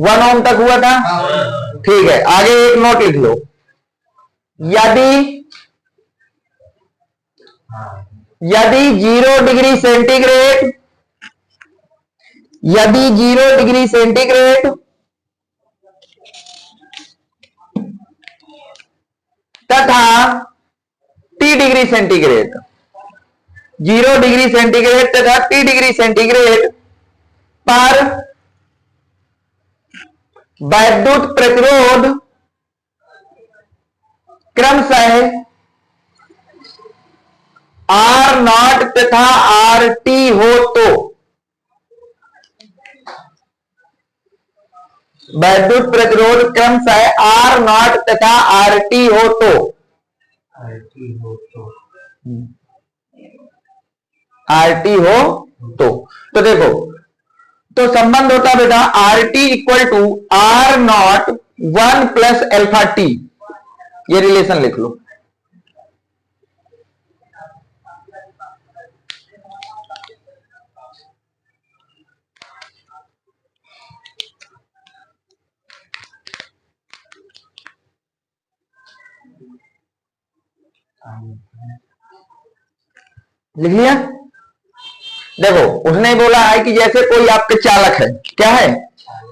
1 ओम तक हुआ था। ठीक है, आगे एक नोट लिख लो। यदि 0 डिग्री सेंटीग्रेड, यदि 0 डिग्री सेंटीग्रेड तथा T degree centigrade, 0 degree centigrade तथा T डिग्री सेंटीग्रेड पर वैद्युत प्रतिरोध क्रमशः R0 तथा RT हो तो, वैद्युत प्रतिरोध क्रमशः R0 तथा RT हो तो, RT हो तो देखो, तो संबंध होता है बेटा RT equal to R0 1 plus alpha T, ये रिलेशन लिख लो। लिख लिया? देखो उसने बोला है कि जैसे कोई आपके चालक है, क्या है?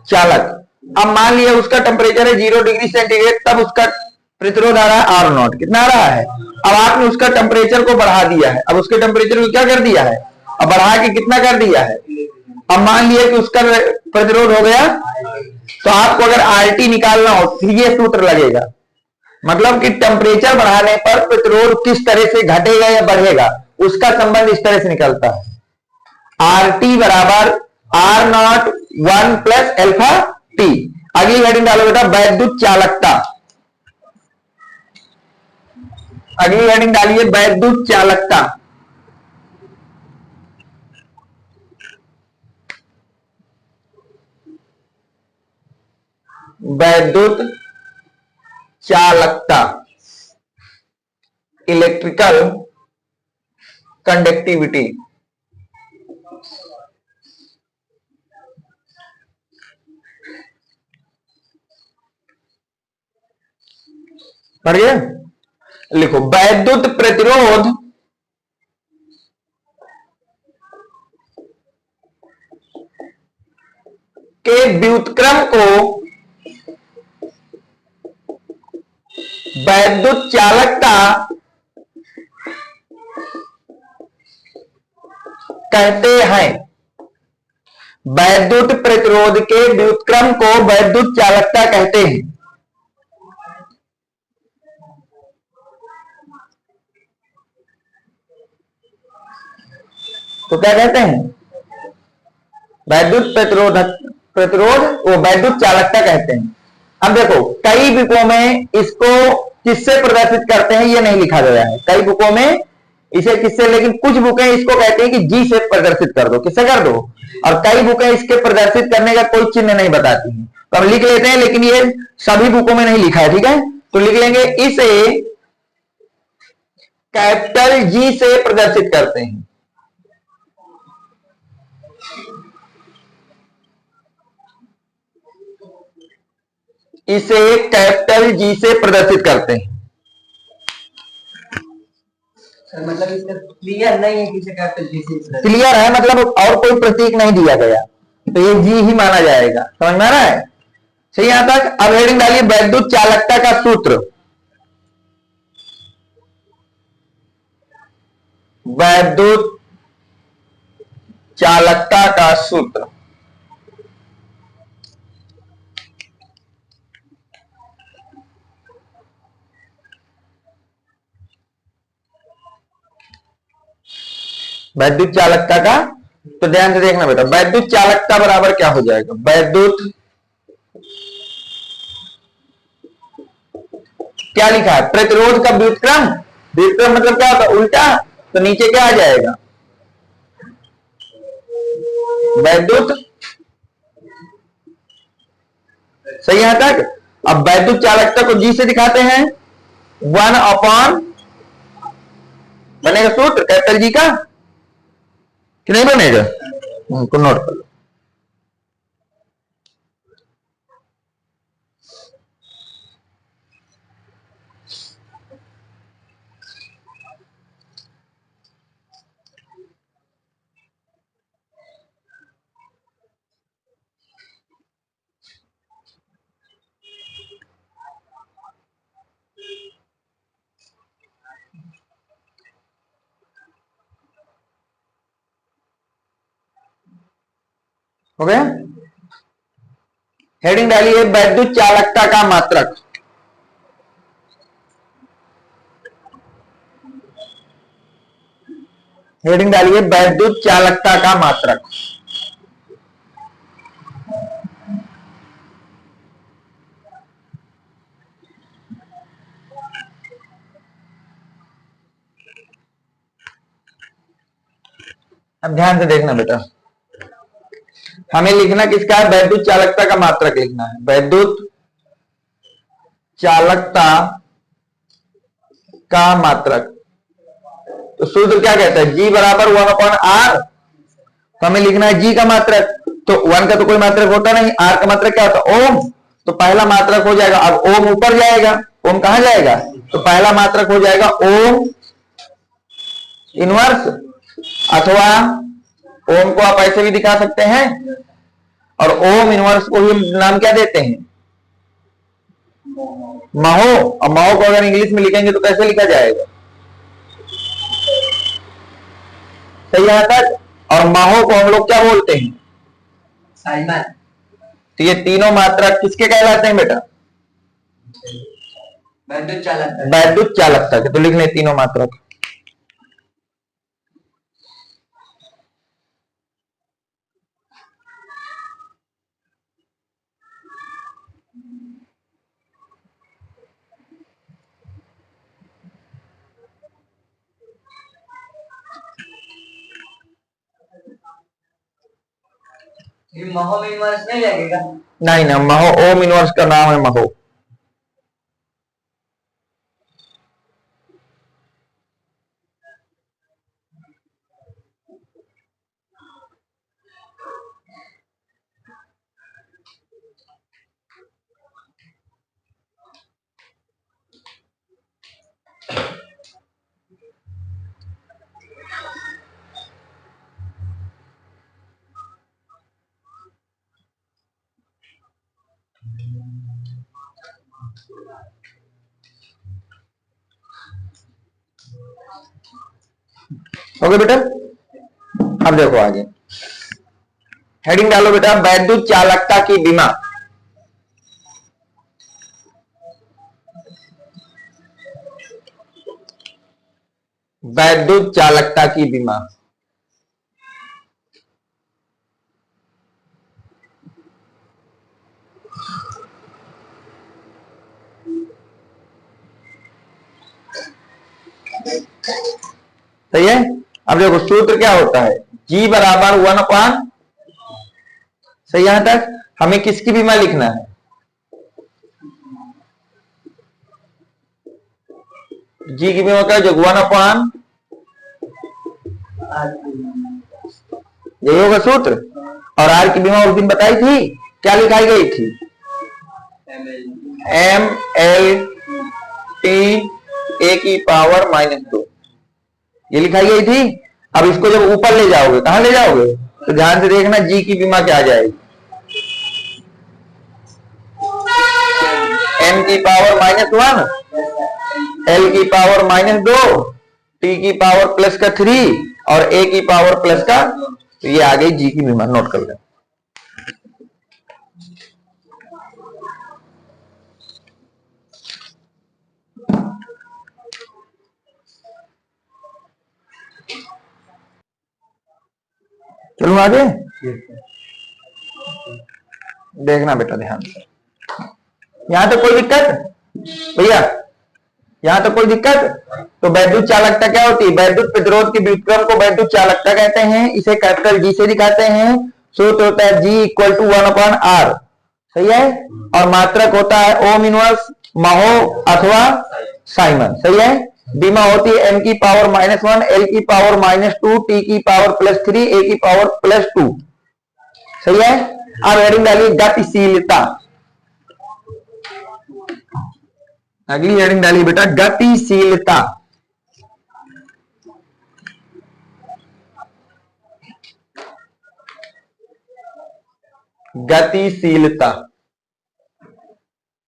चालक। अब मान लिया उसका टेम्परेचर है 0 डिग्री सेंटीग्रेड, तब उसका प्रतिरोध आ रहा है R0, कितना आ रहा है? अब आपने उसका टेम्परेचर को बढ़ा दिया है, अब उसके टेम्परेचर को क्या कर दिया है? अब बढ़ा के कितना कर दिया है? अब मान लिया कि उसका प्रतिरोध हो गया, तो आपको अगर RT निकालना हो तो ये सूत्र लगेगा, मतलब कि टेम्परेचर बढ़ाने पर प्रतिरोध किस तरह से घटेगा या बढ़ेगा, उसका संबंध इस तरह से निकलता है। RT बराबर R0 1 प्लस अल्फा T। अगली हेडिंग डालो बेटा वैद्युत चालकता। अगली हेडिंग डालिए वैद्युत चालकता। वैद्युत चालकता, इलेक्ट्रिकल कंडक्टिविटी। पढ़ गया? लिखो वैद्युत प्रतिरोध के व्युत्क्रम को वैद्युत चालकता कहते हैं। वैद्युत प्रतिरोध के व्युत्क्रम को वैद्युत चालकता कहते हैं। तो क्या कहते हैं? वैद्युत प्रतिरोध वो वैद्युत चालकता कहते हैं। अब देखो कई बुकों में इसको किससे प्रदर्शित करते हैं ये नहीं लिखा गया है, कई बुकों में इसे किससे, लेकिन कुछ बुकें इसको कहते हैं कि जी से प्रदर्शित कर दो, किससे कर दो, और कई बुकें इसके प्रदर्शित करने का कोई चिन्ह नहीं बताती हैं, तो हम लिख लेते हैं, लेकिन ये सभी बुकों में नहीं लिखा है, ठीक है? तो लिख लेंगे इसे कैपिटल जी से प्रदर्शित करते हैं। इसे कैपिटल जी से प्रदर्शित करते हैं। मतलब इसका क्लियर नहीं है, किसे कैपिटल जी से क्लियर है, मतलब और कोई प्रतीक नहीं दिया गया, तो ये जी ही माना जाएगा। समझ में आ रहा है? सही यहां तक? अब हेडिंग डालिए वैद्युत चालकता का सूत्र। वैद्युत चालकता का सूत्र। वैद्युत चालकता का, तो ध्यान से देखना बेटा, वैद्युत चालकता बराबर क्या हो जाएगा? वैद्युत, क्या लिखा है? प्रतिरोध का व्युत्क्रम। व्युत्क्रम मतलब क्या होता है? उल्टा, तो नीचे क्या आ जाएगा? वैद्युत। सही यहां तक? अब वैद्युत चालकता को जी से दिखाते हैं, 1 अपॉन बनेगा सूत्र कैपिटल जी का, कि नहीं बनेगा? नोट कर लो। हो गया। हेडिंग डालिए वैद्युत चालकता का मात्रक। हेडिंग डालिए वैद्युत चालकता का मात्रक। अब ध्यान से देखना बेटा, हमें लिखना किसका है? वैद्युत चालकता का मात्रक लिखना है। वैद्युत चालकता का मात्रक। तो सूत्र क्या कहता है? G बराबर 1/R। तो हमें लिखना है G का मात्रक। तो 1 का तो कोई मात्रक होता नहीं, R का मात्रक क्या होता है? ओम। तो पहला मात्रक हो जाएगा, अब ओम ऊपर जाएगा, ओम कहां जाएगा? तो पहला मात्रक हो जाएगा ओम इनवर्स, अथवा ओम को आप ऐसे भी दिखा सकते हैं, और ओम इनवर्स को ही नाम क्या देते हैं? महो। और महो को अगर इंग्लिश में लिखेंगे तो कैसे लिखा जाएगा? सही यहां तक। और महो को हम लोग क्या बोलते हैं? साइमन। तो ये तीनों मात्रक किसके कहलाते हैं बेटा? वैद्युत चालकता। वैद्युत चालकता के। तो लिख लें तीनों मात्रक। ये महो में इनवर्स नहीं लगेगा? नहीं ना, महो ओम इनवर्स का नाम है महो। ओके बेटा, अब देखो आगे हेडिंग डालो बेटा, वैद्युत चालकता की विमा। वैद्युत चालकता की विमा। सही है। अब देखो सूत्र क्या होता है? G बराबर 1/। सही यहां तक। हमें किसकी बीमा लिखना है? G की बीमा क्या जो 1/। यही होगा सूत्र। और R की बीमा उस दिन बताई थी, क्या लिखाई गई थी? MLT (A⁻²) ये लिखाई गई थी। अब इसको जब ऊपर ले जाओगे, कहां ले जाओगे? तो ध्यान से देखना, जी की बीमा क्या आ जाएगी? m⁻⁻1, l⁻², t⁻+3 और a⁻+का। तो ये आ गई जी की बीमा। नोट कर लें। चलो आगे देखना बेटा ध्यान से। यहां तक कोई दिक्कत भैया? यहां तक कोई दिक्कत? तो वैद्युत चालकता क्या होती है? वैद्युत प्रतिरोध के व्युत्क्रम को वैद्युत चालकता कहते हैं। इसे कैपिटल जी से दिखाते हैं। सूत्र होता है G = 1/R। सही है। और मात्रक होता है ओम इनवर्स, महो अथवा साइमन। सही है। बीमा होती है m⁻⁻1, l⁻², t⁻+3, a⁻+2। सही है। अब हेडिंग डालिए गतिशीलता। अगली हेडिंग डालिए बेटा गतिशीलता। गतिशीलता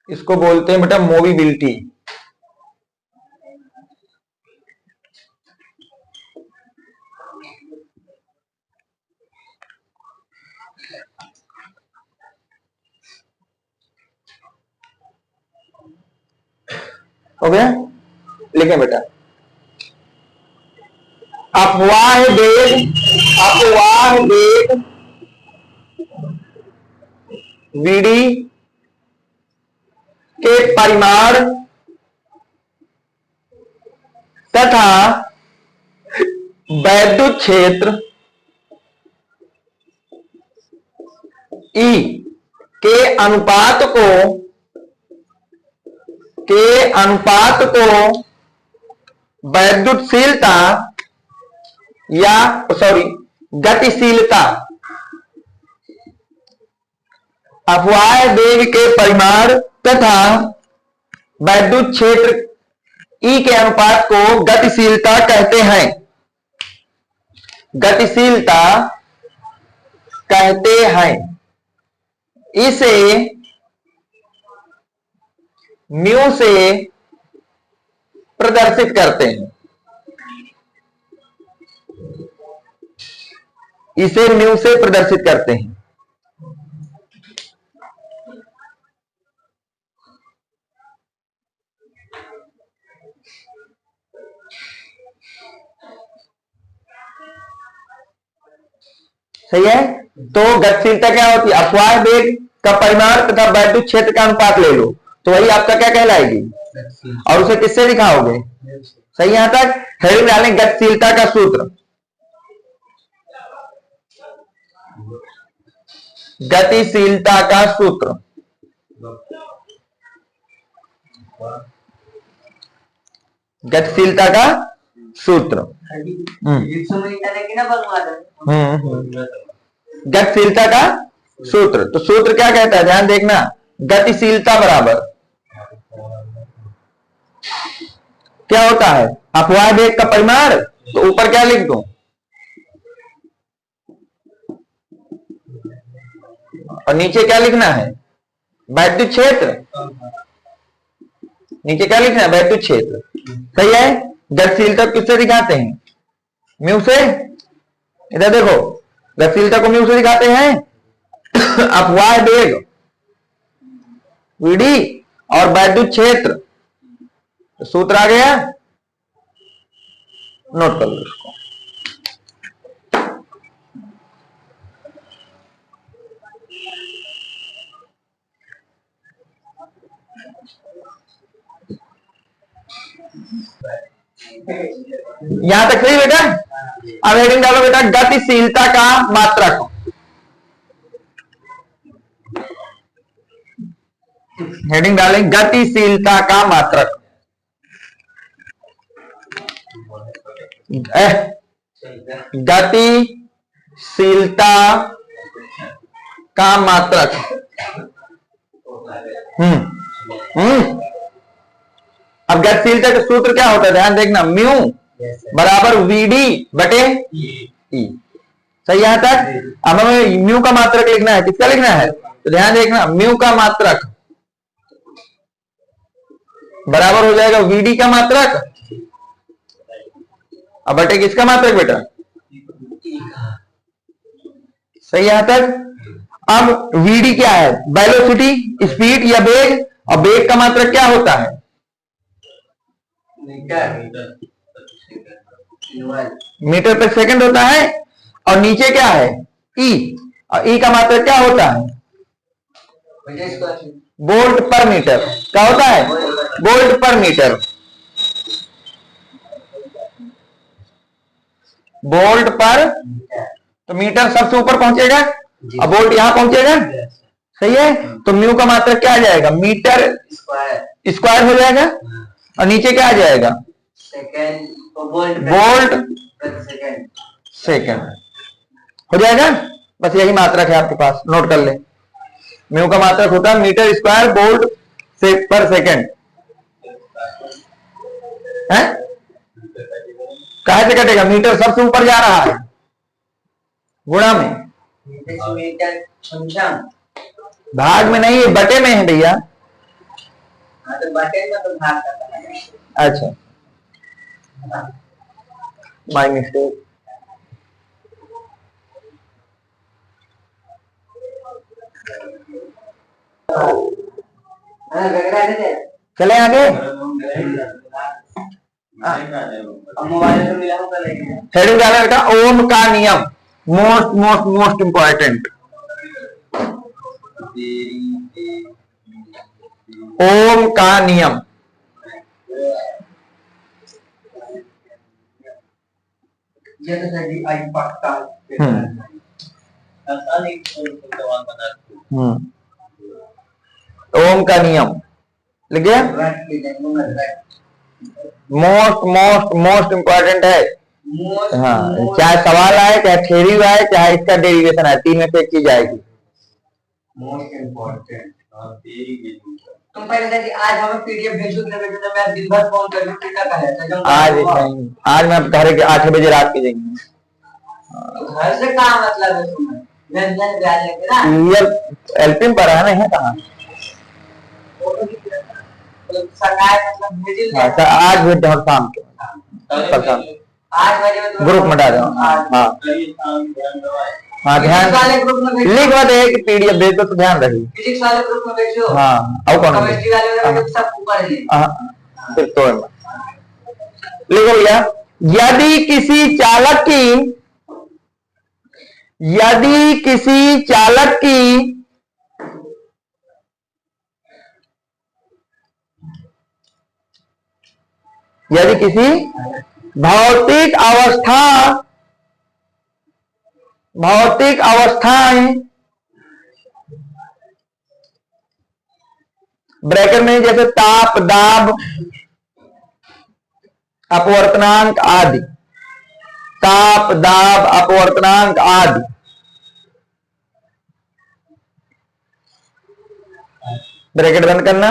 इसको बोलते हैं बेटा मोबिलिटी। हो गया, लिखें बेटा। अपवाह वेग वीडी के परिमाण तथा वैद्युत क्षेत्र ई के अनुपात को वैद्युतशीलता या गतिशीलता, अपवाह वेग के परिमाण तथा वैद्युत क्षेत्र ई के अनुपात को गतिशीलता कहते हैं। गतिशीलता कहते हैं। इसे म्यू से प्रदर्शित करते हैं। इसे म्यू से प्रदर्शित करते हैं। सही है। तो गतिशीलता क्या होती है? अपवाह वेग का परिमाण तथा वैद्युत क्षेत्र का अनुपात ले लो, तो वही आपका क्या कहलाएगी? और उसे किससे दिखाओगे? सही, यहां तक हेडिंग डालें गतिशीलता का सूत्र। गतिशीलता का सूत्र, गतिशीलता का सूत्र। गतिशीलता का सूत्र, तो सूत्र क्या कहता है? ध्यान देखना, गतिशीलता बराबर क्या होता है? अपवाह वेग का परिमाण, तो ऊपर क्या लिख दूं? और नीचे क्या लिखना है? वैद्युत क्षेत्र। नीचे क्या लिखना है? वैद्युत क्षेत्र। सही है। गतिशीलता किससे दिखाते हैं? म्यू से। इधर देखो, गतिशीलता को म्यू से दिखाते हैं। अपवाह वेग वीडी और वैद्युत क्षेत्र, तो सूत्र आ गया, नोट कर लो इसको। यहां तक सही बेटा? अब हेडिंग डालो बेटा, गतिशीलता का मात्रक। हेडिंग डालें गतिशीलता का मात्रक। गतिशीलता का मात्रक। अब गतिशीलता का सूत्र क्या होता है? ध्यान देखना, म्यू बराबर वीडी बटे ई। सही यहां तक? अब हमें म्यू का मात्रक लिखना है। किसका लिखना है? तो ध्यान देखना, म्यू का मात्रक बराबर हो जाएगा वीडी का मात्रक, अब बटे किसका मात्रक बेटा? सही यहां तक? अब वीडी क्या है? वेलोसिटी, स्पीड या वेग, और वेग का मात्रक क्या होता है? मीटर पर सेकंड होता है। और नीचे क्या है? ई, और ई का मात्रक क्या होता है? वोल्ट पर मीटर। क्या होता है? वोल्ट पर मीटर। वोल्ट पर, तो मीटर सबसे ऊपर पहुंचेगा और वोल्ट यहां पहुंचेगा। सही है। तो म्यू का मात्रक क्या आ जाएगा? मीटर स्क्वायर हो जाएगा। और नीचे क्या आ जाएगा? वोल्ट सेकंड हो जाएगा। बस यही मात्रक है आपके पास, नोट कर ले। म्यू का मात्रक होता है मीटर स्क्वायर वोल्ट पर सेकंड। है? कहां से कटेगा? मीटर सबसे ऊपर जा रहा है, गुणा में। भाग में नहीं है, बटे में है भैया। तो बटे में तो भाग करता है। अच्छा, माय मिस्टेक। चले आगे। मोबाइल में मिला होगा लेकिन हेडिंग डालने का ओम का नियम, मोस्ट मोस्ट मोस्ट इंपॉर्टेंट। ओम का नियम, ये तो सही आई पक्का। ओम का नियम लिख गया। मोस्ट मोस्ट मोस्ट इंपॉर्टेंट है। हाँ, चाहे सवाल आए, चाहे थ्योरी आए, चाहे इसका डेरिवेशन आए, तीन में से एक चीज आएगी। Most important. तुम पहले से आज हमें पीडीएफ भेजो कि नहीं भेजो, मैं दिन भर फोन कर लूं फिर क्या करें। आज नहीं, आज मैं घर के 8 बजे रात के जाएंगे। घर से क्या मतलब है तुम्हें? व्यंजन ब्याज लेके ना ये एलपी में पढ़ा है कहाँ? सरकार मतलब भेजी ले। हाँ, आज भेज दो शाम के, कल शाम आज बजे ग्रुप में डाल दो। हाँ हाँ, ध्यान वाले ग्रुप में भेजो। लिख मत है कि पीडीएफ भेज दो तो ध्यान रही। फिजिक्स वाले ग्रुप में भेजो। हाँ, और कौन केमिस्ट्री वाले में सब ऊपर है। हाँ, फिर तो लिखो भैया, यदि किसी चालक की, यदि किसी चालक की यदि किसी भौतिक अवस्था, भौतिक अवस्थाएं ब्रैकेट में जैसे ताप, दाब, अपवर्तनांक आदि, ताप, दाब, अपवर्तनांक आदि ब्रैकेट बंद करना,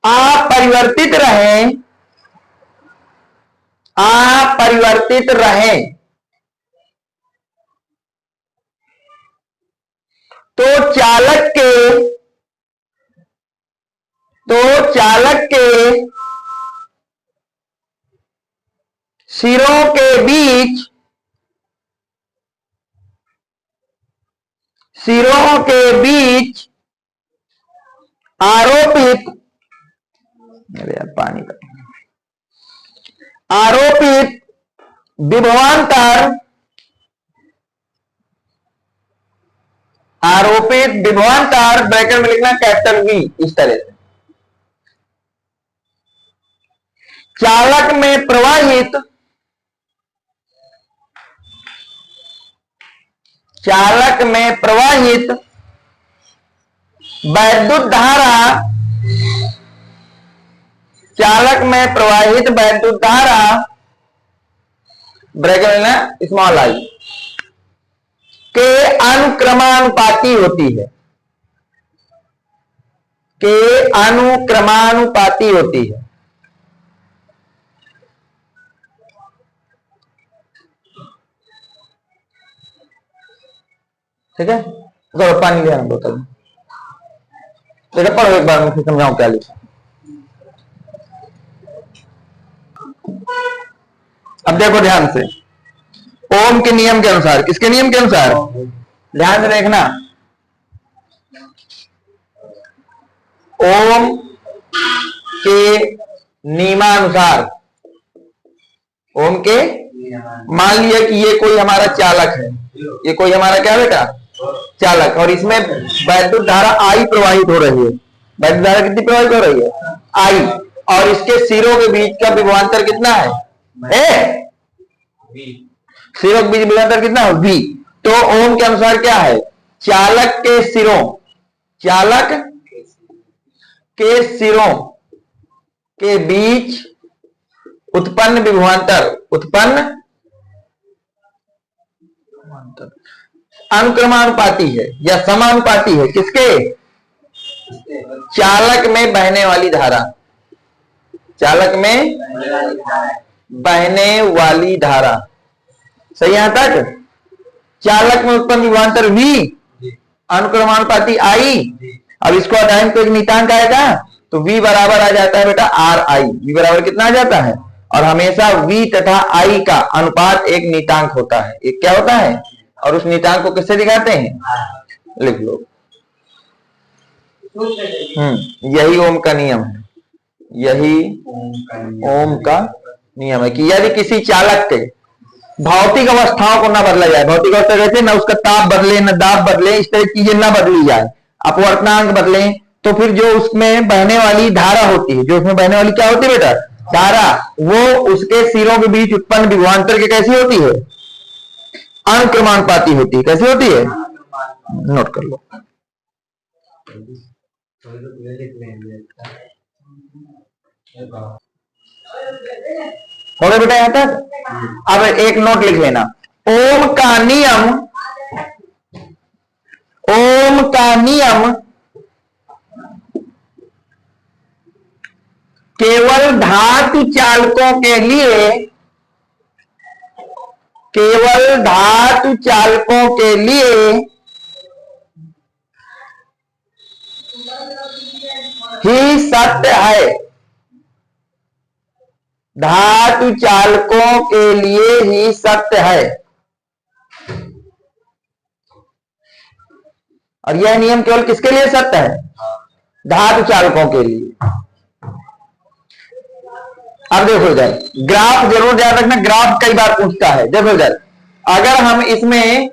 अपरिवर्तित रहें, अपरिवर्तित रहें तो चालक के सिरों के बीच, सिरों के बीच आरोपित, अरे यार पानी का, आरोपित विभवांतर, आरोपित विभवांतर ब्रैकेट में लिखना कैपिटल वी, इस तरह से चालक में प्रवाहित, चालक में प्रवाहित वैद्युत धारा, चालक में प्रवाहित वैद्युत धारा ब्रैकेट में स्मॉल आई के अनुक्रमानुपाती होती है, के अनुक्रमानुपाती होती है। ठीक है, तो पानी ले आना बोतल में। देखो पढ़ो एक बार, मैं समझाऊं क्या लिखा। अब देखो ध्यान से, ओम के नियम के अनुसार, किसके नियम के अनुसार? ध्यान से देखना, ओम के नियमानुसार, ओम के, मान लिया कि ये कोई हमारा चालक है, ये कोई हमारा क्या बेटा चालक, और इसमें वैद्युत धारा आई प्रवाहित हो रही है। वैद्युत धारा कितनी प्रवाहित हो रही है? आई, और इसके सिरों के बीच का विभवांतर कितना है? सिरों के बीच विभवांतर कितना है? V। तो ओम के अनुसार क्या है? चालक के सिरों, चालक के सिरों के बीच उत्पन्न विभवांतर, उत्पन्न अनुक्रमानुपाती है या समानुपाती है। किसके? चालक में बहने वाली धारा, चालक में बहने वाली धारा। सही यहां तक? चालक में उत्पन्न विभवांतर V, अनुक्रमानुपाती I। अब इसको हटाएं तो एक नियतांक आएगा, तो V बराबर आ जाता है बेटा RI। V बराबर कितना आ जाता है? और हमेशा V तथा I का अनुपात एक नियतांक होता है। एक क्या होता है? और उस नियतांक को किससे दिखाते हैं? लिख लो, यही ओम का नियम है, यही ओम का नियम है कि यदि किसी चालक के भौतिक अवस्थाओं को ना बदला जाए, भौतिक अवस्था कहते हैं ना उसका ताप बदले न दाब बदले, इस तरह की चीजें ना बदली जाए, अपवर्तनांक बदले, तो फिर जो उसमें बहने वाली धारा होती है, जो उसमें बहने वाली क्या होती है बेटा, धारा, वो उसके सिरों के बीच उत्पन्न विभवांतर के कैसी होती है, अनुक्रमानुपाती होती है। कैसी होती है, नोट कर लो। हो गया बेटा यहां तक। अब एक नोट लिख लेना, ओम का नियम, ओम का नियम केवल धातु चालकों के लिए, केवल धातु चालकों के लिए ही सत्य है, धातु चालकों के लिए ही सत्य है। और यह नियम केवल किसके लिए सत्य है, धातु चालकों के लिए। अब देखो इधर ग्राफ जरूर ध्यान रखना, ग्राफ कई बार पूछता है। देखो इधर अगर हम इसमें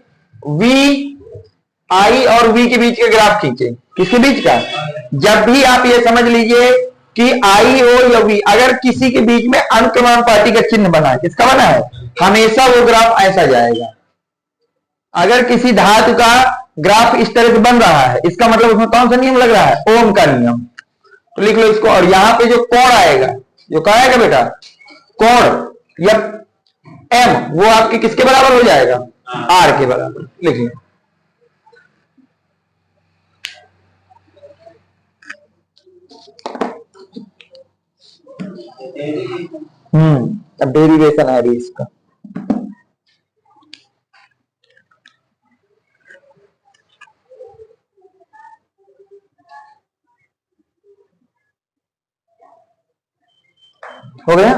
V I और V के बीच के ग्राफ खींचे, किसके बीच का, जब भी आप ये समझ लीजिए कि I हो या V, अगर किसी के बीच में अनुक्रमानुपाती का चिन्ह बना है, किसका बना है, हमेशा वो ग्राफ ऐसा जाएगा। अगर किसी धातु का ग्राफ इस तरह से बन रहा है, इसका मतलब उसमें कौन सा नियम लग रहा है, ओम का नियम। तो लिख लो इसको। और यहां पे जो कोण आएगा, जो क्या आएगा बेटा, कोण या M, वो आपके किसके बराबर हो जाएगा, R के बराबर। लिख लो। अब डेरिवेशन है अभी इसका। हो गया।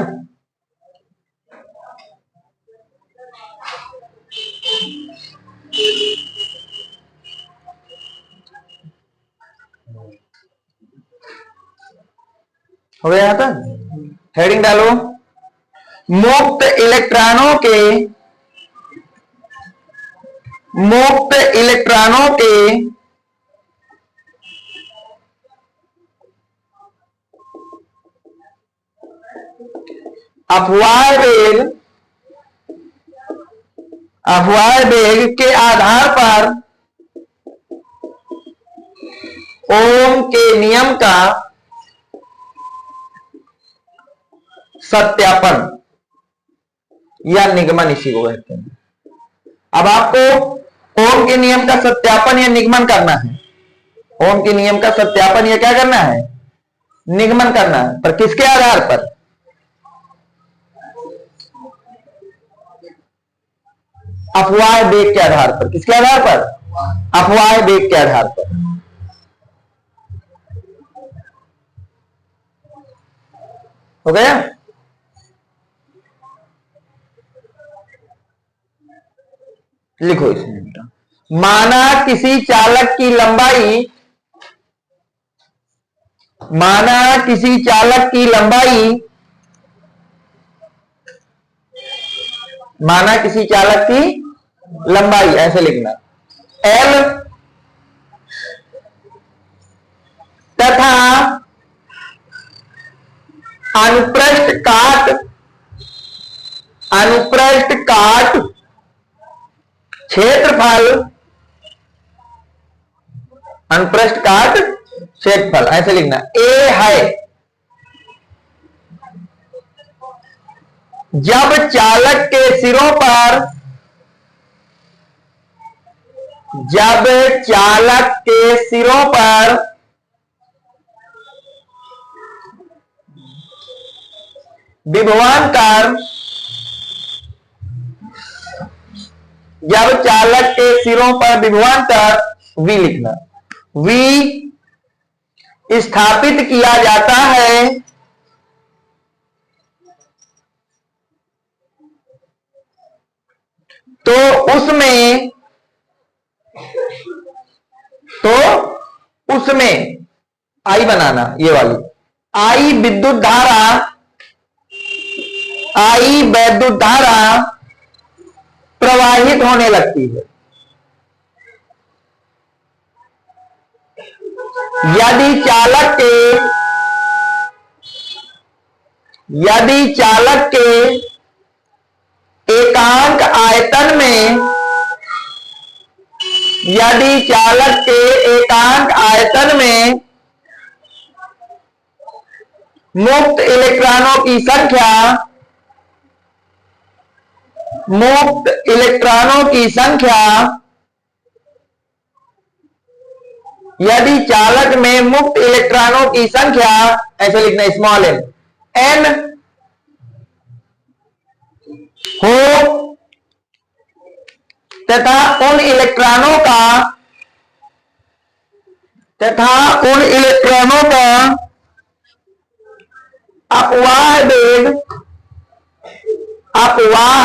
हो गया यहां तक। हेडिंग डालो, मुक्त इलेक्ट्रॉनों के, मुक्त इलेक्ट्रॉनों के अपवाय वेग, अपवाय वेग के आधार पर ओम के नियम का सत्यापन या निगमन इसी को कहते हैं। अब आपको ओम के नियम का सत्यापन या निगमन करना है, ओम के नियम का सत्यापन या क्या करना है, निगमन करना है। पर किसके आधार पर, अपवाय वेग के आधार पर। किसके आधार पर, अपवाय वेग के आधार पर। हो गया। लिखो इसमें बेटा, माना किसी चालक की लंबाई, माना किसी चालक की लंबाई, माना किसी चालक की लंबाई, ऐसे लिखना, L तथा अनुप्रस्थ काट, अनुप्रस्थ काट क्षेत्रफल, अनुप्रस्थ काट क्षेत्रफल ऐसे लिखना, A है। जब चालक के सिरों पर, जब चालक के सिरों पर विभवांतर, जब चालक के सिरों पर विभवांतर V लिखना, V स्थापित किया जाता है, तो उसमें, तो उसमें आई बनाना, ये वाली आई विद्युत धारा, आई वैद्युत धारा प्रवाहित होने लगती है। यदि चालक के एकांक आयतन में, यदि चालक के एकांक आयतन में मुक्त इलेक्ट्रॉनों की संख्या, मुक्त इलेक्ट्रॉनों की संख्या, यदि चालक में मुक्त इलेक्ट्रॉनों की संख्या, ऐसे लिखना स्मॉल एन हो तथा उन इलेक्ट्रॉनों का अपवाह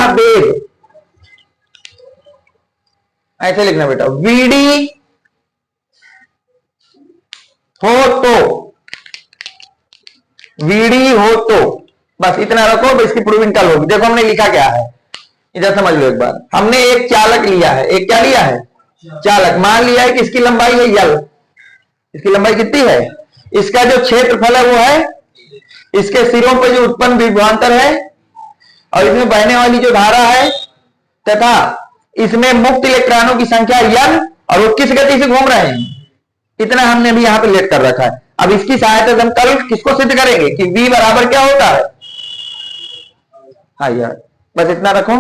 वेग, ऐसे लिखना बेटा, वीडी हो तो, बस इतना रखो। इसकी प्रूविंग कल होगी। देखो हमने लिखा क्या है, इधर समझ लो एक बार। हमने एक चालक लिया है, एक क्या लिया है, चालक। मान लिया है कि इसकी लंबाई है यल, इसकी लंबाई कितनी है, इसका जो क्षेत्रफल है वो है, इसके सिरों पर जो उत्पन्न विभवांतर है और इसमें बहने वाली जो धारा है, तथा इसमें मुक्त इलेक्ट्रॉनों की संख्या n, और वो किस गति से घूम रहे हैं, इतना हमने भी यहां पे लेट कर रखा है। अब इसकी सहायता से हम कल किसको सिद्ध करेंगे कि v बराबर क्या होता है। हाँ यार, बस इतना रखो।